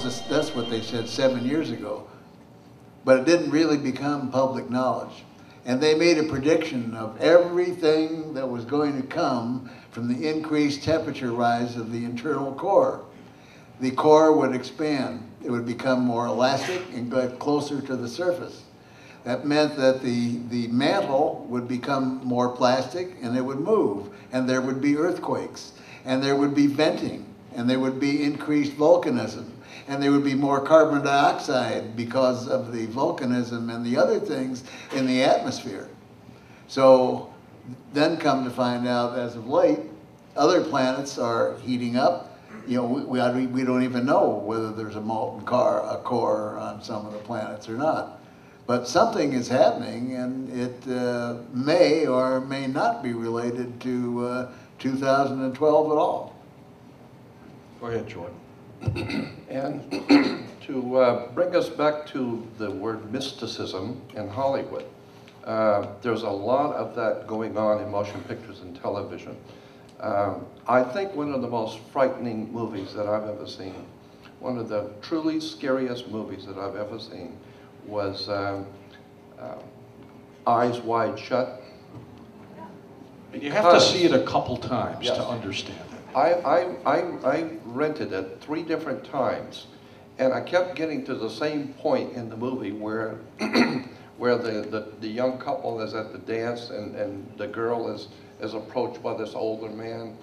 that's what they said 7 years ago. But it didn't really become public knowledge. And they made a prediction of everything that was going to come from the increased temperature rise of the internal core. The core would expand. It would become more elastic and get closer to the surface. That meant that the mantle would become more plastic and it would move, and there would be earthquakes, and there would be venting, and there would be increased volcanism, and there would be more carbon dioxide because of the volcanism and the other things in the atmosphere. So then come to find out, as of late, other planets are heating up. You know, we don't even know whether there's a molten core on some of the planets or not. But something is happening, and it may or may not be related to 2012 at all. Go ahead, Jordan. And to bring us back to the word mysticism in Hollywood, there's a lot of that going on in motion pictures and television. I think one of the most frightening movies that I've ever seen, one of the truly scariest movies that I've ever seen, was Eyes Wide Shut. You have to see it a couple times Yes. to understand it. I rented it 3 different times, and I kept getting to the same point in the movie where where the young couple is at the dance and the girl is approached by this older man.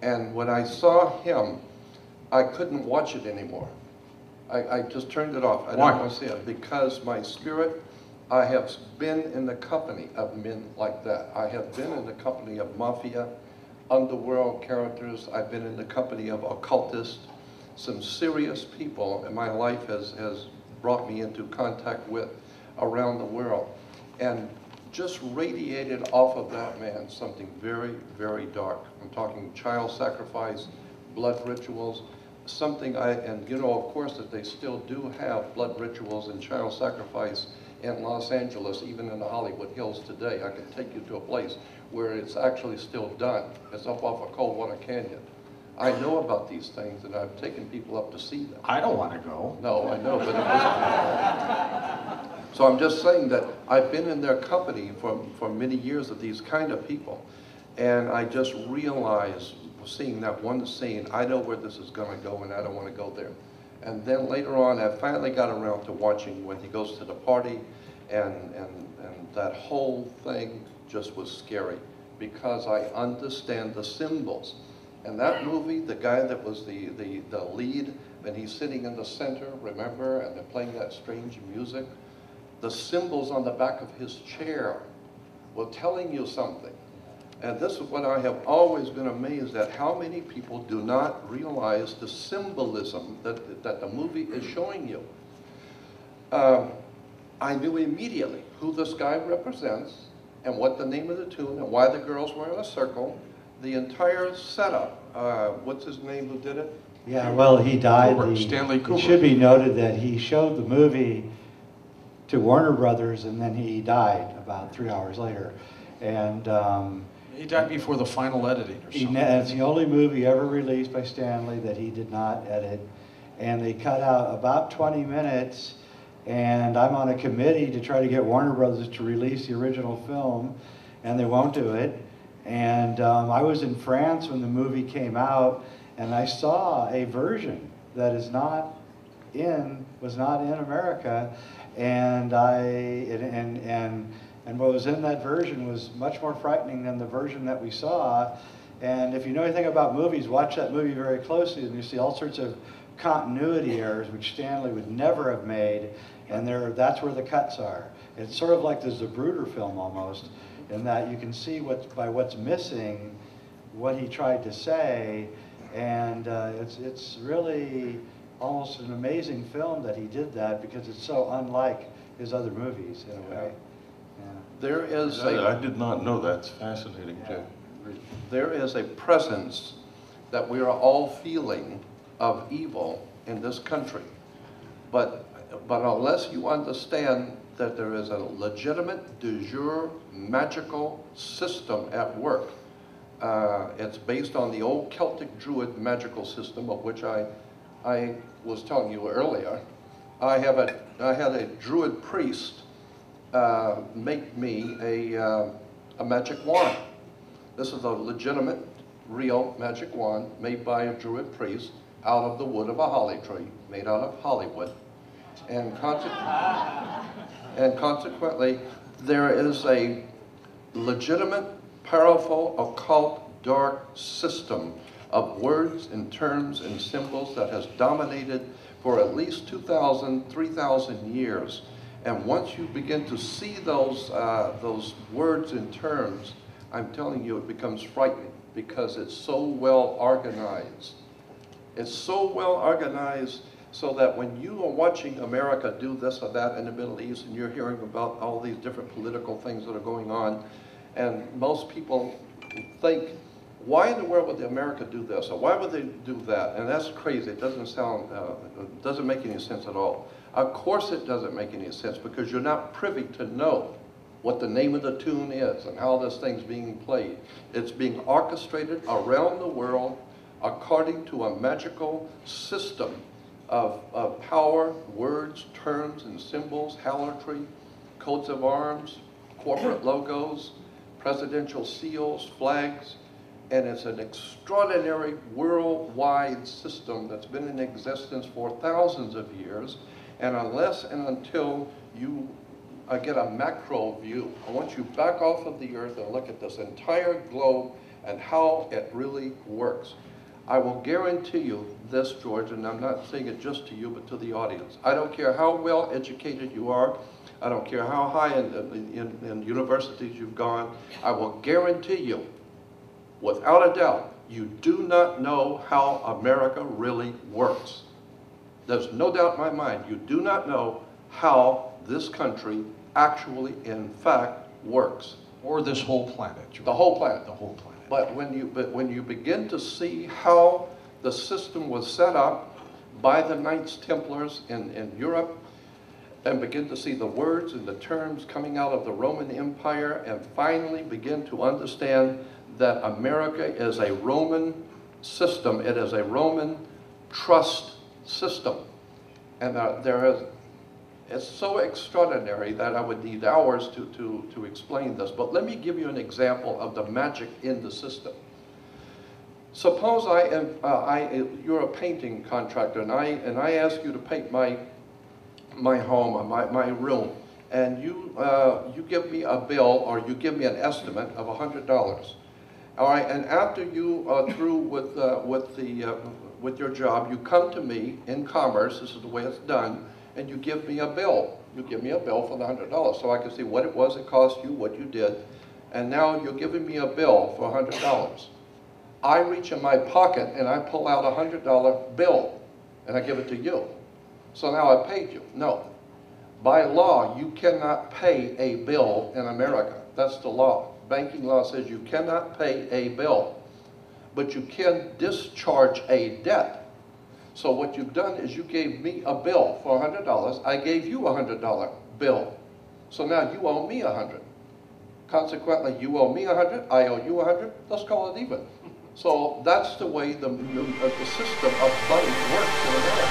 And when I saw him, I couldn't watch it anymore. I just turned it off. I didn't want to see it because my spirit, I have been in the company of men like that. I have been in the company of mafia, underworld characters. I've been in the company of occultists. Some serious people in my life has brought me into contact with around the world. And just radiated off of that man something very, very dark. I'm talking child sacrifice, blood rituals, something and you know, of course, that they still do have blood rituals and child sacrifice in Los Angeles, even in the Hollywood Hills today. I can take you to a place where it's actually still done. It's up off of Coldwater Canyon. I know about these things, and I've taken people up to see them. I don't want to go. No, I know, but it was... So I'm just saying that I've been in their company for many years of these kind of people, and I just realized, seeing that one scene, I know where this is going to go, and I don't want to go there. And then later on, I finally got around to watching when he goes to the party, and that whole thing just was scary, because I understand the symbols. And that movie, the guy that was the lead, and he's sitting in the center, remember, and they're playing that strange music, the symbols on the back of his chair were telling you something. And this is what I have always been amazed at, how many people do not realize the symbolism that the movie is showing you. I knew immediately who this guy represents and what the name of the tune and why the girls were in a circle, the entire setup. What's his name who did it? Yeah, well, he died. Stanley Kubrick. It should be noted that he showed the movie to Warner Brothers, and then he died about 3 hours later. And He died before the final editing or something. it's the only movie ever released by Stanley that he did not edit. And they cut out about 20 minutes, and I'm on a committee to try to get Warner Brothers to release the original film, and they won't do it. And I was in France when the movie came out, and I saw a version that was not in America, and what was in that version was much more frightening than the version that we saw. And if you know anything about movies, watch that movie very closely, and you see all sorts of continuity errors which Stanley would never have made, and that's where the cuts are. It's sort of like the Zapruder film almost, in that you can see by what's missing what he tried to say, and it's really almost an amazing film that he did that, because it's so unlike his other movies in a way. Yeah. There is I did not know. That's fascinating, Yeah. too. There is a presence that we are all feeling of evil in this country. But unless you understand that there is a legitimate, de jure, magical system at work, it's based on the old Celtic Druid magical system, of which I I was telling you earlier, I had a Druid priest make me a magic wand. This is a legitimate, real magic wand made by a Druid priest out of the wood of a holly tree, made out of Hollywood. And consequently, there is a legitimate, powerful, occult, dark system of words and terms and symbols that has dominated for at least 2,000, 3,000 years. And once you begin to see those words and terms, I'm telling you, it becomes frightening because it's so well organized. It's so well organized so that when you are watching America do this or that in the Middle East and you're hearing about all these different political things that are going on, and most people think, why in the world would America do this, or why would they do that? And that's crazy. It doesn't sound, it doesn't make any sense at all. Of course it doesn't make any sense because you're not privy to know what the name of the tune is and how this thing's being played. It's being orchestrated around the world according to a magical system of power, words, terms, and symbols, halotry, coats of arms, corporate logos, presidential seals, flags, and it's an extraordinary worldwide system that's been in existence for thousands of years. And unless and until you get a macro view, I want you back off of the earth and look at this entire globe and how it really works. I will guarantee you this, George, and I'm not saying it just to you, but to the audience. I don't care how well educated you are. I don't care how high in universities you've gone. I will guarantee you, without a doubt, you do not know how America really works. There's no doubt in my mind, you do not know how this country actually, in fact, works. Or this whole planet. The whole planet. The whole planet. But when you begin to see how the system was set up by the Knights Templars in Europe, and begin to see the words and the terms coming out of the Roman Empire, and finally begin to understand that America is a Roman system. It is a Roman trust system. And it's so extraordinary that I would need hours to explain this. But let me give you an example of the magic in the system. Suppose you're a painting contractor, and I ask you to paint my home, or my room, and you give me a bill, or you give me an estimate of $100. All right, and after you are through with your job, you come to me in commerce. This is the way it's done, and you give me a bill. You give me a bill for the $100, so I can see what it was it cost you, what you did, and now you're giving me a bill for $100. I reach in my pocket and I pull out a $100 bill, and I give it to you. So now I paid you. No. By law, you cannot pay a bill in America. That's the law. Banking law says you cannot pay a bill, but you can discharge a debt. So what you've done is you gave me a bill for $100. I gave you a $100 bill. So now you owe me $100. Consequently, you owe me $100, I owe you $100. Let's call it even. So that's the way the system of money works in America.